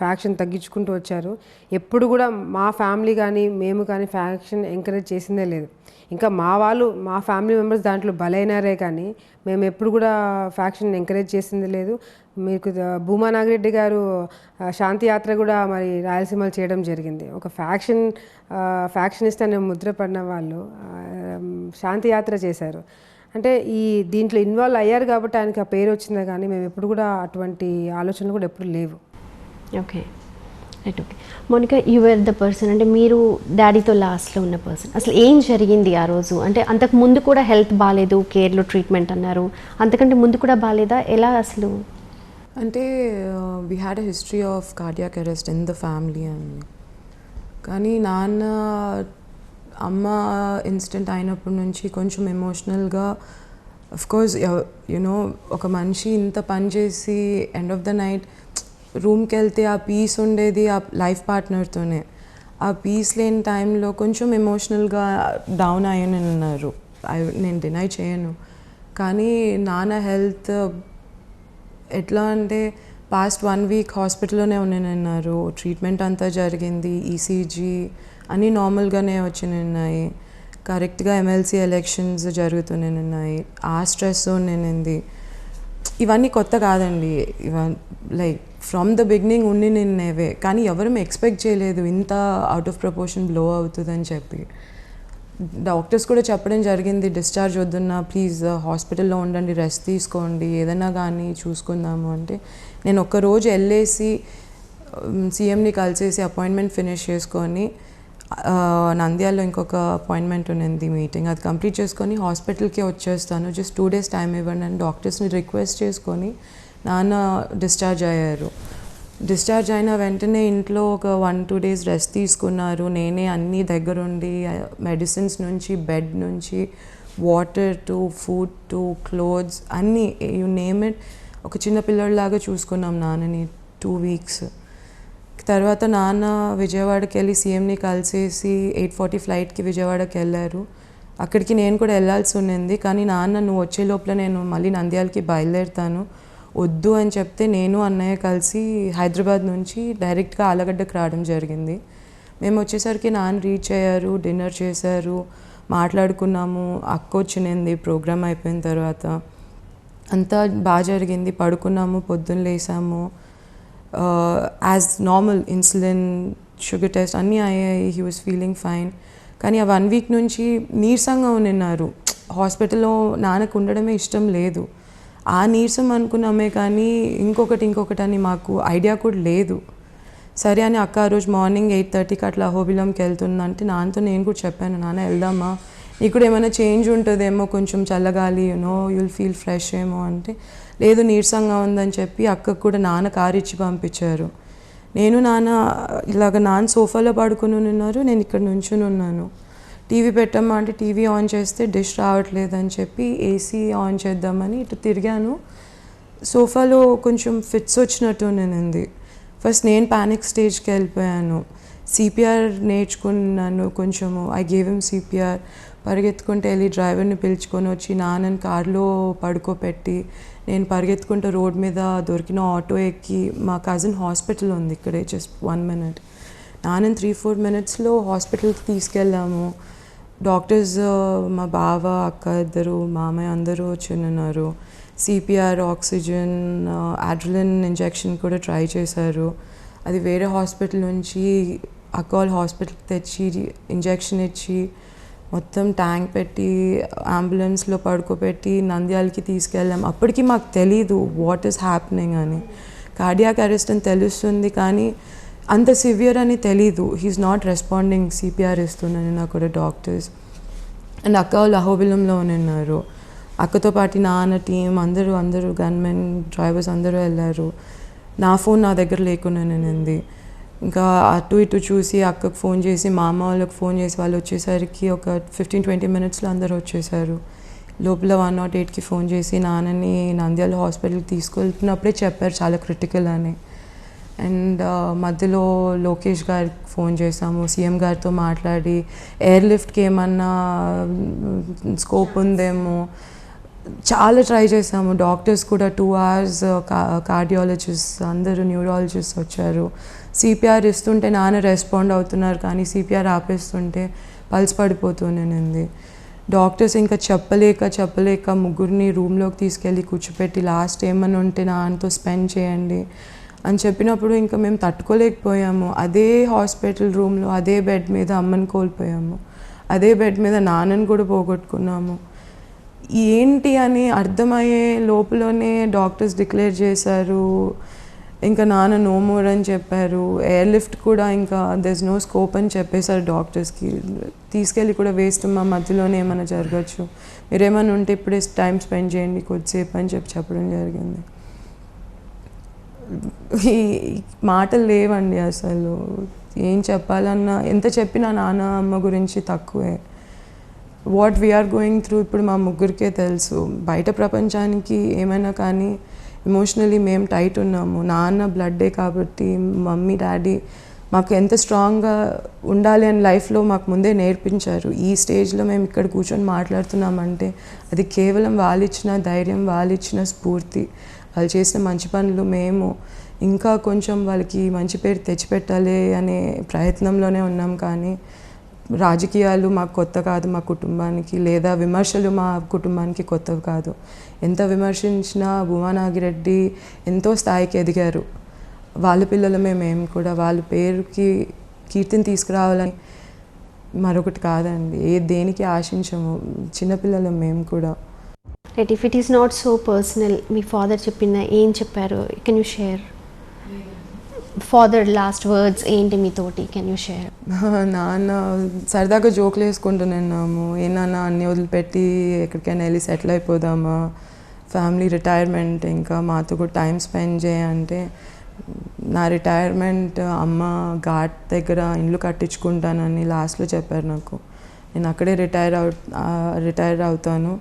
ఫ్యాక్షన్ తగ్గించుకుంటూ వచ్చారు. ఎప్పుడు కూడా మా ఫ్యామిలీ కానీ మేము కానీ ఫ్యాక్షన్ ఎంకరేజ్ చేసిందే లేదు. ఇంకా మా ఫ్యామిలీ మెంబర్స్ దాంట్లో బలైనారే కానీ మేము ఎప్పుడు కూడా ఫ్యాక్షన్ ఎంకరేజ్ చేసింది లేదు. మీకు భూమా నాగిరెడ్డి గారు శాంతి యాత్ర కూడా మరి రాయలసీమలో చేయడం జరిగింది. ఒక ఫ్యాక్షనిస్ట్ అనే ముద్ర పడిన వాళ్ళు శాంతి యాత్ర చేశారు. అంటే దీంట్లో ఇన్వాల్వ్ అయ్యారు కాబట్టి ఆయనకి ఆ పేరు వచ్చిందే కానీ మేము ఎప్పుడు కూడా అటువంటి ఆలోచనలు కూడా ఎప్పుడు లేవు. Okay right. Okay Monica, you're the person, అంటే మీరు డాడీతో లాస్ట్లో ఉన్న పర్సన్. అసలు ఏం జరిగింది ఆ రోజు? అంటే అంతకు ముందు కూడా హెల్త్ బాగాలేదు, కేర్లో ట్రీట్మెంట్ అన్నారు, అంతకంటే ముందు కూడా బాగాలేదా? ఎలా అసలు? అంటే we had a history of cardiac arrest in the family అండి. కానీ నాన్న అమ్మ ఇన్సిడెంట్ అయినప్పటి నుంచి కొంచెం ఎమోషనల్గా, అఫ్కోర్స్ యునో ఒక మనిషి ఇంత పని చేసి ఎండ్ ఆఫ్ ద నైట్ రూమ్కి వెళ్తే ఆ పీస్ ఉండేది ఆ లైఫ్ పార్ట్నర్తోనే. ఆ పీస్ లేని టైంలో కొంచెం ఎమోషనల్గా డౌన్ అయ్యని ఉన్నారు. నేను డినై చేయను. కానీ నాన్న హెల్త్ ఎట్లా అంటే పాస్ట్ 1 వీక్ హాస్పిటల్లోనే ఉన్నానన్నారు. ట్రీట్మెంట్ అంతా జరిగింది, ఈసీజీ అన్నీ నార్మల్గానే వచ్చినాయి. కరెక్ట్గా ఎమ్మెల్సీ ఎలక్షన్స్ జరుగుతున్నాయి. ఆ స్ట్రెస్ నేనింది. ఇవన్నీ కొత్త కాదండి. లైక్ ఫ్రమ్ ద బిగినింగ్ నేవే. కానీ ఎవరు ఎక్స్పెక్ట్ చేయలేదు ఇంత అవుట్ ఆఫ్ ప్రపోర్షన్ బ్లో అవుతుందని చెప్పి. డాక్టర్స్ కూడా చెప్పడం జరిగింది, డిశ్చార్జ్ వద్దున్నా ప్లీజ్ హాస్పిటల్లో ఉండండి, రెస్ట్ తీసుకోండి, ఏదైనా కానీ చూసుకుందాము అంటే. నేను ఒక్కరోజు వెళ్ళేసి సీఎంని కలిసేసి అపాయింట్మెంట్ ఫినిష్ చేసుకొని నంద్యాలలో ఇంకొక అపాయింట్మెంట్ ఉన్నింది మీటింగ్, అది కంప్లీట్ చేసుకొని హాస్పిటల్కి వచ్చేస్తాను, జస్ట్ 2 days టైం ఇవ్వండి అని డాక్టర్స్ని రిక్వెస్ట్ చేసుకొని నాన్న డిశ్చార్జ్ అయ్యారు. డిశ్చార్జ్ అయిన వెంటనే ఇంట్లో ఒక 1-2 days రెస్ట్ తీసుకున్నారు. నేనే అన్నీ దగ్గరుండి మెడిసిన్స్ నుంచి, బెడ్ నుంచి, water to food to clothes అన్నీ యూ నేమ్ ఇట్, ఒక చిన్న పిల్లడిలాగా చూసుకున్నాం నాన్నని 2 weeks. తర్వాత నాన్న విజయవాడకి వెళ్ళి సీఎంని కలిసేసి 8:40 ఫ్లైట్కి విజయవాడకి వెళ్ళారు. అక్కడికి నేను కూడా వెళ్ళాల్సి ఉన్నింది. కానీ నాన్న నువ్వు వచ్చే లోపల నేను మళ్ళీ నంద్యాలకి బయలుదేరుతాను వద్దు అని చెప్తే నేను అన్నయ్య కలిసి హైదరాబాద్ నుంచి డైరెక్ట్గా ఆలగడ్డకు రావడం జరిగింది. మేము వచ్చేసరికి నాన్న రీచ్ అయ్యారు, డిన్నర్ చేశారు, మాట్లాడుకున్నాము. అక్క వచ్చింది ప్రోగ్రామ్ అయిపోయిన తర్వాత. అంతా బాగా జరిగింది. పడుకున్నాము, పొద్దున్న లేసాము. As normal insulin, sugar test అన్నీ అయ్యాయి. He was feeling fine. కానీ ఆ 1 week నుంచి నీరసంగా ఉన్నారు. హాస్పిటల్లో నాన్నకు ఉండడమే ఇష్టం లేదు. ఆ నీరసం అనుకున్నామే కానీ ఇంకొకటి అని మాకు ఐడియా కూడా లేదు. సరే అని అక్క ఆ రోజు మార్నింగ్ 8:30కి అట్లా అహోబిలంకి వెళ్తుందంటే నాన్నతో నేను కూడా చెప్పాను, నాన్న వెళ్దామా, నీకు కూడా ఏమైనా చేంజ్ ఉంటుందేమో, కొంచెం చల్లగాలి, యుల్ ఫీల్ ఫ్రెష్ ఏమో అంటే, లేదు నీరసంగా ఉందని చెప్పి అక్కకు కూడా నాన్న కారు ఇచ్చి పంపించారు. నాన్న ఇలాగ నాన్న సోఫాలో పడుకుని ఉన్నారు, నేను ఇక్కడ నుంచుని ఉన్నాను. టీవీ పెట్టమ్మా అంటే టీవీ ఆన్ చేస్తే డిష్ రావట్లేదని చెప్పి ఏసీ ఆన్ చేద్దామని ఇటు తిరిగాను. సోఫాలో కొంచెం ఫిట్స్ వచ్చినట్టు ఉంది. ఫస్ట్ నేను ప్యానిక్ స్టేజ్కి వెళ్ళిపోయాను. సిపిఆర్ నేర్చుకున్నాను కొంచెము. I gave him CPR. పరిగెత్తుకుంటూ వెళ్ళి డ్రైవర్ని పిలుచుకొని వచ్చి నాన్నని కార్లో పడుకోపెట్టి నేను పరిగెత్తుకుంటూ రోడ్ మీద దొరికిన ఆటో ఎక్కి మా కజిన్ హాస్పిటల్ ఉంది ఇక్కడే జస్ట్ 1 minute. నాన్నని 3-4 minutesలో హాస్పిటల్కి తీసుకెళ్ళాము. డాక్టర్స్ మా బావ అక్క ఇద్దరు మామయ్య అందరూ వచ్చిన్నారు. సిపిఆర్, ఆక్సిజన్, అడ్రిలిన్ ఇంజెక్షన్ కూడా ట్రై చేశారు. అది వేరే హాస్పిటల్ నుంచి అకాల్ హాస్పిటల్కి తెచ్చి ఇంజెక్షన్ ఇచ్చి మొత్తం ట్యాంక్ పెట్టి అంబులెన్స్లో పడుకోబెట్టి నంద్యాలకి తీసుకెళ్ళాం. అప్పటికి మాకు తెలీదు వాట్ ఈస్ హ్యాపెనింగ్ అని. కార్డియాక్ అరెస్ట్ అని తెలుస్తుంది కానీ అంత సివియర్ అని తెలీదు. He's not responding. సిపిఆర్ ఇస్తున్నాను నాకు కూడా డాక్టర్స్. అండ్ అక్క వాళ్ళు అహోబిలంలో ఉన్నారు. అక్కతో పాటు నాన్న టీం అందరూ గన్మెన్ డ్రైవర్స్ అందరూ వెళ్ళారు. నా ఫోన్ నా దగ్గర లేకుండా ఉంది. ఇంకా అటు ఇటు చూసి అక్కకు ఫోన్ చేసి మా అమ్మ వాళ్ళకి ఫోన్ చేసి వాళ్ళు వచ్చేసరికి ఒక 15-20 minutesలో అందరూ వచ్చేసారు. లోపల 108కి ఫోన్ చేసి నాన్నని నంద్యాల హాస్పిటల్కి తీసుకెళ్తున్నప్పుడే చెప్పారు చాలా క్రిటికల్ అని. అండ్ మధ్యలో లోకేష్ గారికి ఫోన్ చేసాము. సీఎం గారితో మాట్లాడి ఎయిర్ లిఫ్ట్కి ఏమన్నా స్కోప్ ఉందేమో చాలా ట్రై చేసాము. డాక్టర్స్ కూడా 2 hours కార్డియాలజిస్ట్ అందరూ న్యూరాలజిస్ట్ వచ్చారు. సిపిఆర్ ఇస్తుంటే నాన్న రెస్పాండ్ అవుతున్నారు కానీ సిపిఆర్ ఆపేస్తుంటే పల్స్ పడిపోతూనే. డాక్టర్స్ ఇంకా చెప్పలేక ముగ్గురిని రూమ్లోకి తీసుకెళ్ళి కూర్చోపెట్టి లాస్ట్ ఏమన్నా ఉంటే నాన్నతో స్పెండ్ చేయండి అని చెప్పినప్పుడు ఇంకా మేము తట్టుకోలేకపోయాము. అదే హాస్పిటల్ రూమ్లో అదే బెడ్ మీద అమ్మని కోల్పోయాము. అదే బెడ్ మీద నాన్నని కూడా పోగొట్టుకున్నాము. ఏంటి అని అర్థమయ్యే లోపలనే డాక్టర్స్ డిక్లేర్ చేశారు ఇంకా నాన్న నో మోర్ అని చెప్పారు. ఎయిర్ లిఫ్ట్ కూడా ఇంకా దెర్స్ నో స్కోప్ అని చెప్పేశారు డాక్టర్స్కి. తీసుకెళ్ళి కూడా వేస్ట్, మా మధ్యలోనే ఏమైనా జరగచ్చు, మీరేమైనా ఉంటే ఇప్పుడే టైం స్పెండ్ చేయండి కొద్దిసేపు అని చెప్పడం జరిగింది. ఈ మాటలు లేవండి అసలు. ఏం చెప్పాలన్నా ఎంత చెప్పినా నాన్న అమ్మ గురించి తక్కువే. వాట్ వీఆర్ గోయింగ్ త్రూ ఇప్పుడు మా ముగ్గురికే తెలుసు. బయట ప్రపంచానికి ఏమైనా కానీ ఎమోషనలీ మేము టైట్ ఉన్నాము. నాన్న బ్లడ్డే కాబట్టి మమ్మీ డాడీ మాకు ఎంత స్ట్రాంగ్గా ఉండాలి అని లైఫ్లో మాకు ముందే నేర్పించారు. ఈ స్టేజ్లో మేము ఇక్కడ కూర్చొని మాట్లాడుతున్నామంటే అది కేవలం వాళ్ళు ఇచ్చిన ధైర్యం, వాళ్ళు ఇచ్చిన స్ఫూర్తి, వాళ్ళు చేసిన మంచి పనులు. మేము ఇంకా కొంచెం వాళ్ళకి మంచి పేరు తెచ్చిపెట్టాలి అనే ప్రయత్నంలోనే ఉన్నాం. కానీ రాజకీయాలు మాకు కొత్త కాదు మా కుటుంబానికి, లేదా విమర్శలు మా కుటుంబానికి కొత్తవి కాదు. ఎంత విమర్శించినా భూమా నాగిరెడ్డి ఎంతో స్థాయికి ఎదిగారు. వాళ్ళ పిల్లలమే మేము కూడా. వాళ్ళ పేరుకి కీర్తిని తీసుకురావాలని మరొకటి కాదండి. దేనికి ఆశించము. చిన్నపిల్లలం మేము కూడా. Right, if it is not so personal, me father చెప్పిన ఏం చెప్పారు? Can you share? Father last words ఏంటి మీతోటి? Can you share? నాన్న సరదాగా జోకులు వేసుకుంటున్నాము. ఏమన్నా అన్ని వదిలిపెట్టి ఎక్కడికైనా వెళ్ళి సెటిల్ అయిపోదామా, ఫ్యామిలీ రిటైర్మెంట్ ఇంకా మాతో కూడా టైం స్పెండ్ చేయంటే, నా రిటైర్మెంట్ అమ్మ ఘాట్ దగ్గర ఇల్లు కట్టించుకుంటానని లాస్ట్లో చెప్పారు నాకు. నేను అక్కడే రిటైర్ అవుతాను.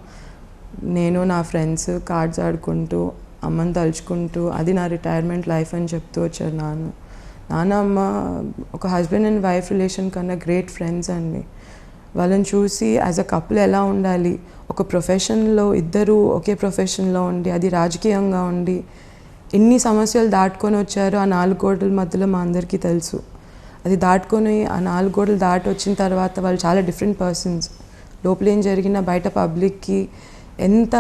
నేను నా ఫ్రెండ్స్ కార్డ్స్ ఆడుకుంటూ అమ్మని తలుచుకుంటూ అది నా రిటైర్మెంట్ లైఫ్ అని చెప్తూ వచ్చారు నాన్న అమ్మ ఒక హస్బెండ్ అండ్ వైఫ్ రిలేషన్ కన్నా గ్రేట్ ఫ్రెండ్స్ అండి. వాళ్ళని చూసి యాజ్ అ కపుల్ ఎలా ఉండాలి, ఒక ప్రొఫెషన్లో ఇద్దరు ఒకే ప్రొఫెషన్లో ఉండి అది రాజకీయంగా ఉండి ఎన్ని సమస్యలు దాటుకొని వచ్చారో ఆ 4 గోడల మధ్యలో మా అందరికీ తెలుసు. అది దాటుకొని ఆ 4 గోడలు దాటి వచ్చిన తర్వాత వాళ్ళు చాలా డిఫరెంట్ పర్సన్స్. లోపల ఏం జరిగినా బయట పబ్లిక్కి ఎంత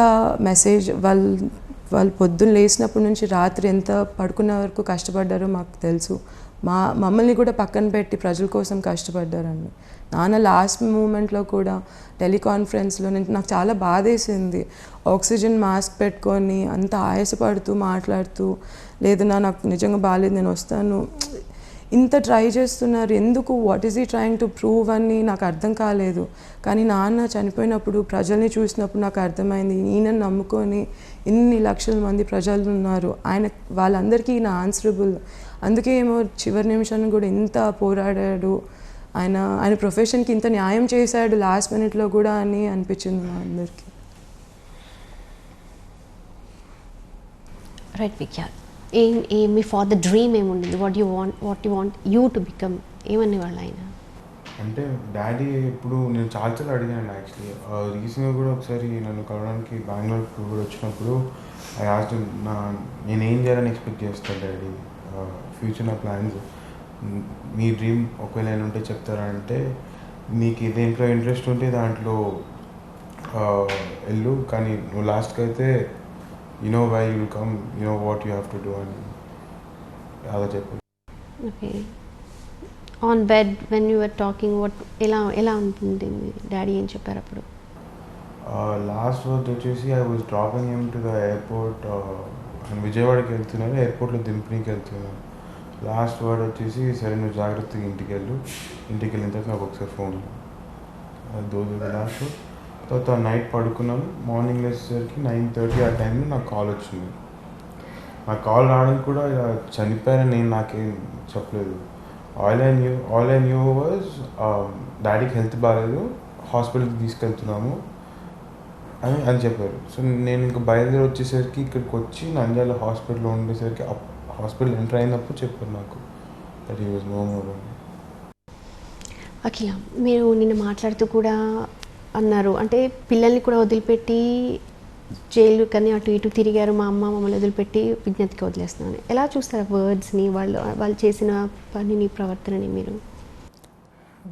మెసేజ్ వాళ్ళు పొద్దున్న లేచినప్పటి నుంచి రాత్రి ఎంత పడుకున్న వరకు కష్టపడ్డారో మాకు తెలుసు. మమ్మల్ని కూడా పక్కన పెట్టి ప్రజల కోసం కష్టపడ్డారండి. నాన్న లాస్ట్ మూమెంట్లో కూడా టెలికాన్ఫరెన్స్లో నాకు చాలా బాధేసింది. ఆక్సిజన్ మాస్క్ పెట్టుకొని అంత ఆయాసపడుతూ మాట్లాడుతూ, లేదు నాకు నిజంగా బాగాలేదు నేను వస్తాను, ఇంత ట్రై చేస్తున్నారు ఎందుకు, వాట్ ఈస్ ఈ ట్రయింగ్ టు ప్రూవ్ అని నాకు అర్థం కాలేదు. కానీ నాన్న చనిపోయినప్పుడు ప్రజల్ని చూసినప్పుడు నాకు అర్థమైంది, ఈయనను నమ్ముకొని ఇన్ని లక్షల మంది ప్రజలు ఉన్నారు, వాళ్ళందరికీ ఈయన ఆన్సరబుల్. అందుకే ఏమో చివరి నిమిషాన్ని కూడా ఇంత పోరాడాడు ఆయన ప్రొఫెషన్కి ఇంత న్యాయం చేశాడు లాస్ట్ మినిట్లో కూడా అని అనిపించింది మా అందరికీ. రైట్ విఖ్యాత్, మీ ఫాదర్ డ్రీమ్ ఏముండింది? What you want you to become ఏమనేవాళ్ళు ఆయన? అంటే డాడీ ఇప్పుడు నేను చాలాసార్లు అడిగాను యాక్చువల్లీ. రీసెంట్గా కూడా ఒకసారి నన్ను కలవడానికి బెంగళూరుకు కూడా వచ్చినప్పుడు ఐ ఆస్క్డ్ హిమ్, నేనేం చేయాలని ఎక్స్పెక్ట్ చేస్తాను డాడీ, ఫ్యూచర్ నా ప్లాన్స్, మీ డ్రీమ్ ఒకవేళ ఏమైనా ఉంటే చెప్తారా అంటే, నీకు దేంట్లో ఇంట్రెస్ట్ ఉంటే దాంట్లో వెళ్ళు, కానీ నువ్వు లాస్ట్కి అయితే you know why you will come, you know what you have to do అని అలా చెప్పారు. Okay, on bed when you are talking what ఎలా ఉంటుంది డాడీ ఏం చెప్పారు అప్పుడు? లాస్ట్ వర్డ్ వచ్చేసి I was dropping him to the airport, విజయవాడకి వెళ్తున్నాను, ఎయిర్పోర్ట్లో దింపనీకి వెళ్తున్నాను. లాస్ట్ వర్డ్ వచ్చేసి, సరే నువ్వు జాగ్రత్తగా ఇంటికి వెళ్ళిన తర్వాత నాకు ఒకసారి ఫోన్. దోజు లాస్ట్ తర్వాత నైట్ పడుకున్నాను. మార్నింగ్ లేచేసరికి 9:30 ఆ టైంలో నాకు కాల్ వచ్చింది. నాకు కాల్ రావడానికి కూడా ఇలా చనిపోయారని నేను నాకేం చెప్పలేదు. ఆల్ ఐ న్యూ వాజ్ డాడీకి హెల్త్ బాగాలేదు, హాస్పిటల్కి తీసుకెళ్తున్నాము అని చెప్పారు. సో నేను ఇంకా బయలుదేరి వచ్చేసరికి ఇక్కడికి వచ్చి నంద్యాల హాస్పిటల్లో ఉండేసరికి హాస్పిటల్ ఎంటర్ అయినప్పుడు చెప్పారు నాకు that he was no more. Akhila, మీరు నిన్న మాట్లాడుతూ కూడా అన్నారు, అంటే పిల్లల్ని కూడా వదిలిపెట్టి జైలు కానీ అటు ఇటు తిరిగారు, మా అమ్మ మమ్మల్ని వదిలిపెట్టి విజ్ఞతకి వదిలేస్తున్నాను. ఎలా చూస్తారు వర్డ్స్ని, వాళ్ళు చేసిన పనిని, ప్రవర్తనని? మీరు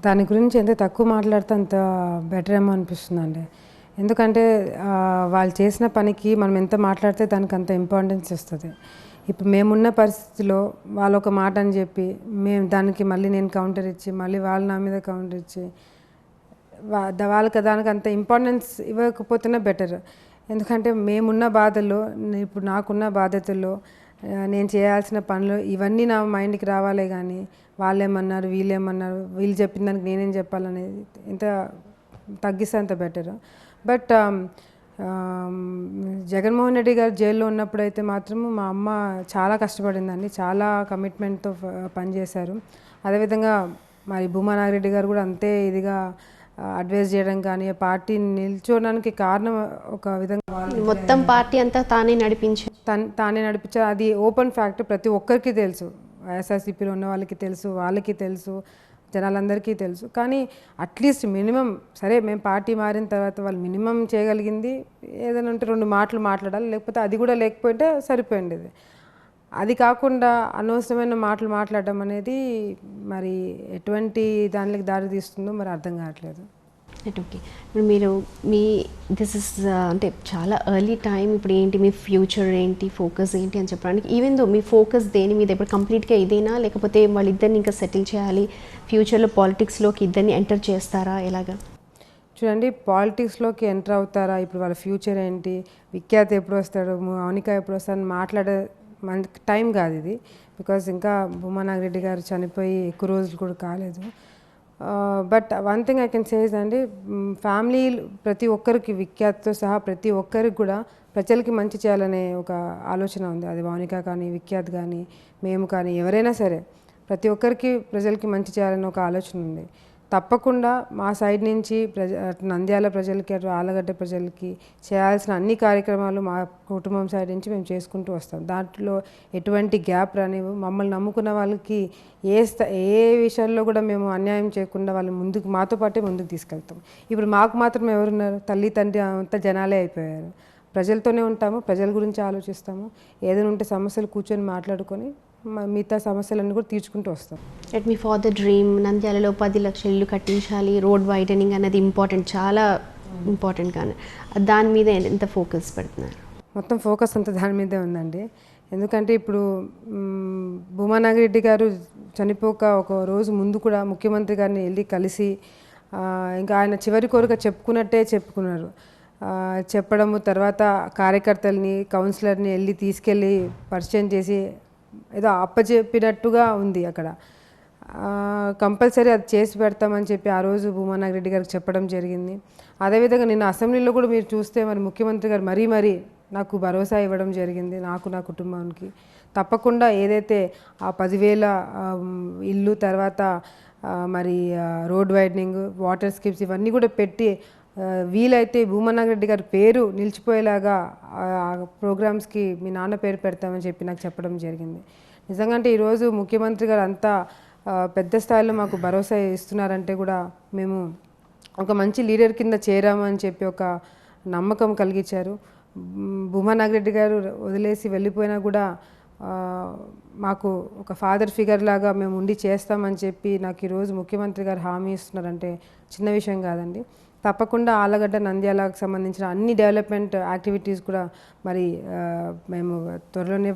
దాని గురించి ఎంత తక్కువ మాట్లాడితే అంత బెటర్ ఏమో అనిపిస్తుందండి. ఎందుకంటే వాళ్ళు చేసిన పనికి మనం ఎంత మాట్లాడితే దానికి అంత ఇంపార్టెన్స్ వస్తుంది. ఇప్పుడు మేమున్న పరిస్థితిలో వాళ్ళు ఒక మాట అని చెప్పి దానికి మళ్ళీ నేను కౌంటర్ ఇచ్చి మళ్ళీ వాళ్ళు నా మీద కౌంటర్ ఇచ్చి వాళ్ళకి దానికి అంత ఇంపార్టెన్స్ ఇవ్వకపోతేనే బెటర్. ఎందుకంటే మేమున్న బాధల్లో, ఇప్పుడు నాకున్న బాధ్యతల్లో నేను చేయాల్సిన పనులు ఇవన్నీ నా మైండ్కి రావాలే కానీ వాళ్ళేమన్నారు వీళ్ళు చెప్పిన దానికి నేనేం చెప్పాలనేది ఎంత తగ్గిస్తే అంత బెటర్. బట్ జగన్మోహన్ రెడ్డి గారు జైల్లో ఉన్నప్పుడైతే మాత్రము మా అమ్మ చాలా కష్టపడిందండి, చాలా కమిట్మెంట్తో పనిచేశారు. అదేవిధంగా మరి భూమా నాగిరెడ్డి గారు కూడా అంతే ఇదిగా అడ్వైజ్ చేయడం కానీ పార్టీని నిల్చోడానికి కారణం ఒక విధంగా మొత్తం పార్టీ అంతా తానే నడిపించారు. అది ఓపెన్ ఫ్యాక్ట్, ప్రతి ఒక్కరికి తెలుసు, వైఎస్ఆర్సీపీలో ఉన్న వాళ్ళకి తెలుసు, జనాలందరికీ తెలుసు. కానీ అట్లీస్ట్ మినిమం, సరే మేము పార్టీ మారిన తర్వాత వాళ్ళు మినిమం చేయగలిగింది ఏదైనా ఉంటే 2 మాటలు మాట్లాడాలి, లేకపోతే అది కూడా లేకపోతే సరిపోయింది. అది కాకుండా అనవసరమైన మాటలు మాట్లాడడం అనేది మరి ఎటువంటి దానికి దారి తీస్తుందో మరి అర్థం కావట్లేదు. ఓకే, ఇప్పుడు మీరు దిస్ ఇస్ అంటే చాలా ఎర్లీ టైం, ఇప్పుడు ఏంటి మీ ఫ్యూచర్ ఏంటి, ఫోకస్ ఏంటి అని చెప్పడానికి, ఈవెన్ దో మీ ఫోకస్ దేని మీద ఇప్పుడు కంప్లీట్గా ఇదేనా, లేకపోతే వాళ్ళిద్దరిని ఇంకా సెటిల్ చేయాలి, ఫ్యూచర్లో పాలిటిక్స్లోకి ఇద్దరిని ఎంటర్ చేస్తారా, ఎలాగా? చూడండి, పాలిటిక్స్లోకి ఎంటర్ అవుతారా, ఇప్పుడు వాళ్ళ ఫ్యూచర్ ఏంటి, విఖ్యాత్ ఎప్పుడు వస్తాడు, మౌనిక ఎప్పుడు వస్తాడని మాట్లాడే టైం కాదు ఇది. బికాజ్ ఇంకా భూమా నాగిరెడ్డి గారు చనిపోయి ఎక్కువ రోజులు కూడా కాలేదు. But one thing I can say is అండి, ఫ్యామిలీ ప్రతి ఒక్కరికి, విఖ్యాత్తో సహా ప్రతి ఒక్కరికి కూడా ప్రజలకి మంచి చేయాలనే ఒక ఆలోచన ఉంది. అది మౌనిక కానీ, విఖ్యాత్ కానీ, మేము కానీ, ఎవరైనా సరే ప్రతి ఒక్కరికి ప్రజలకి మంచి చేయాలనే ఒక ఆలోచన ఉంది. తప్పకుండా మా సైడ్ నుంచి నంద్యాల ప్రజలకి, అటు ఆలగడ్డ ప్రజలకి చేయాల్సిన అన్ని కార్యక్రమాలు మా కుటుంబం సైడ్ నుంచి మేము చేసుకుంటూ వస్తాం. దాంట్లో ఎటువంటి గ్యాప్ రానివ్వు. మమ్మల్ని నమ్ముకున్న వాళ్ళకి ఏ విషయాల్లో కూడా మేము అన్యాయం చేయకుండా వాళ్ళు మాతో పాటే ముందుకు తీసుకెళ్తాం. ఇప్పుడు మాకు మాత్రం ఎవరున్నారు? తల్లి తండ్రి అంతా జనాలే అయిపోయారు. ప్రజలతోనే ఉంటాము, ప్రజల గురించి ఆలోచిస్తాము. ఏదైనా ఉంటే సమస్యలు కూర్చొని మాట్లాడుకొని మిగతా సమస్యలన్నీ కూడా తీర్చుకుంటూ వస్తాం. లెట్ మీ ఫాదర్ డ్రీమ్, నంద్యాలలో 10 లక్షల ఇల్లు కట్టించాలి, రోడ్ వైడనింగ్ అనేది ఇంపార్టెంట్, చాలా ఇంపార్టెంట్. కానీ దాని మీద ఎంత ఫోకస్ పెడుతున్నారు? మొత్తం ఫోకస్ అంతా దాని మీదే ఉందండి. ఎందుకంటే ఇప్పుడు భూమా నాగిరెడ్డి గారు చనిపోక ఒక రోజు ముందు కూడా ముఖ్యమంత్రి గారిని వెళ్ళి కలిసి ఇంకా ఆయన చివరి కోరిక చెప్పుకున్నారు. చెప్పడము, తర్వాత కార్యకర్తల్ని, కౌన్సిలర్ని వెళ్ళి తీసుకెళ్ళి పరిచయం చేసి ఏదో అప్పచెప్పినట్టుగా ఉంది అక్కడ. కంపల్సరీ అది చేసి పెడతామని చెప్పి ఆ రోజు భూమా నాగిరెడ్డి గారికి చెప్పడం జరిగింది. అదేవిధంగా నిన్న అసెంబ్లీలో కూడా మీరు చూస్తే మరి ముఖ్యమంత్రి గారు మరీ నాకు భరోసా ఇవ్వడం జరిగింది, నాకు నా కుటుంబానికి. తప్పకుండా ఏదైతే ఆ 10,000 ఇల్లు, తర్వాత మరి రోడ్ వైడనింగ్, వాటర్ స్కిప్స్ ఇవన్నీ కూడా పెట్టి వీలైతే భూమనాగ్ రెడ్డి గారి పేరు నిలిచిపోయేలాగా ప్రోగ్రామ్స్కి మీ నాన్న పేరు పెడతామని చెప్పి నాకు చెప్పడం జరిగింది. నిజంగా అంటే ఈరోజు ముఖ్యమంత్రి గారు అంతా పెద్ద స్థాయిలో మాకు భరోసా ఇస్తున్నారంటే కూడా మేము ఒక మంచి లీడర్ కింద చేరామని చెప్పి ఒక నమ్మకం కలిగించారు. భూమనాగ్ రెడ్డి గారు వదిలేసి వెళ్ళిపోయినా కూడా మాకు ఒక ఫాదర్ ఫిగర్ లాగా మేము ఉండి చేస్తామని చెప్పి నాకు ఈరోజు ముఖ్యమంత్రి గారు హామీ ఇస్తున్నారంటే చిన్న విషయం కాదండి. తప్పకుండా ఆలగడ్డ నంద్యాలకు సంబంధించిన అన్ని డెవలప్మెంట్ యాక్టివిటీస్ కూడా మరి మేము త్వరలోనే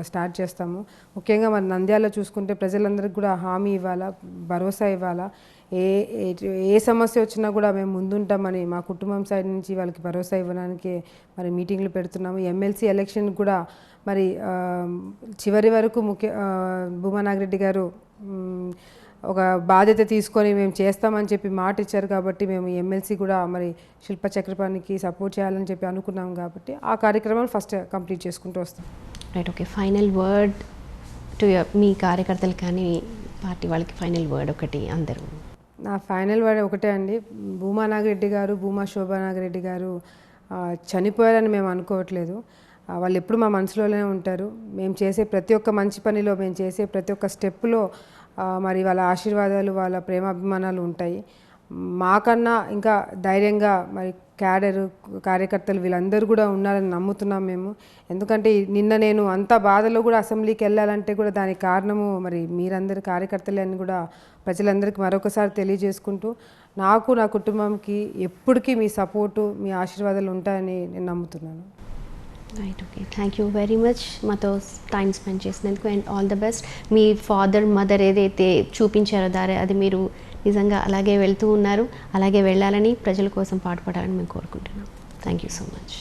స్టార్ట్ చేస్తాము. ముఖ్యంగా మరి నంద్యాలలో చూసుకుంటే ప్రజలందరికీ కూడా హామీ ఇవ్వాలా, భరోసా ఇవ్వాలా. ఏ సమస్య వచ్చినా కూడా మేము ముందుంటామని మా కుటుంబం సైడ్ నుంచి వాళ్ళకి భరోసా ఇవ్వడానికి మరి మీటింగ్లు పెడుతున్నాము. ఎమ్మెల్సీ ఎలక్షన్ కూడా మరి చివరి వరకు భూమనాగ్ రెడ్డి గారు ఒక బాధ్యత తీసుకొని మేము చేస్తామని చెప్పి మాట ఇచ్చారు కాబట్టి మేము ఎమ్మెల్సీ కూడా మరి శిల్ప చక్రపాణికి సపోర్ట్ చేయాలని చెప్పి అనుకున్నాం కాబట్టి ఆ కార్యక్రమాలు ఫస్ట్ కంప్లీట్ చేసుకుంటూ వస్తాం. Right, okay. Final word to మీ కార్యకర్తలు కానీ పార్టీ వాళ్ళకి ఫైనల్ వర్డ్ ఒకటి అందరూ. నా ఫైనల్ వర్డ్ ఒకటే అండి, భూమనాగ్ రెడ్డి గారు, భూమా శోభానాగ్ రెడ్డి గారు చనిపోయారని మేము అనుకోవట్లేదు. వాళ్ళు ఎప్పుడు మా మనసులోనే ఉంటారు. మేము చేసే ప్రతి ఒక్క మంచి పనిలో, మేము చేసే ప్రతి ఒక్క స్టెప్లో మరి వాళ్ళ ఆశీర్వాదాలు, వాళ్ళ ప్రేమాభిమానాలు ఉంటాయి. మాకన్నా ఇంకా ధైర్యంగా మరి క్యాడరు, కార్యకర్తలు వీళ్ళందరూ కూడా ఉన్నారని నమ్ముతున్నాం మేము. ఎందుకంటే నిన్న నేను అంత బాధలో కూడా అసెంబ్లీకి వెళ్ళాలంటే కూడా దానికి కారణము మరి మీరందరి కార్యకర్తలే అని కూడా ప్రజలందరికీ మరొకసారి తెలియజేసుకుంటూ, నాకు నా కుటుంబంకి ఎప్పటికీ మీ సపోర్టు, మీ ఆశీర్వాదాలు ఉంటాయని నేను నమ్ముతున్నాను. Right, okay. Thank you very much మాతో టైం స్పెండ్ చేసినందుకు and all the best. Me father mother ఏదైతే చూపించారో దారి, అది మీరు నిజంగా అలాగే వెళ్తూ ఉన్నారు, అలాగే వెళ్ళాలని, ప్రజల కోసం పాటుపడాలని మేము కోరుకుంటున్నాం. Thank you so much.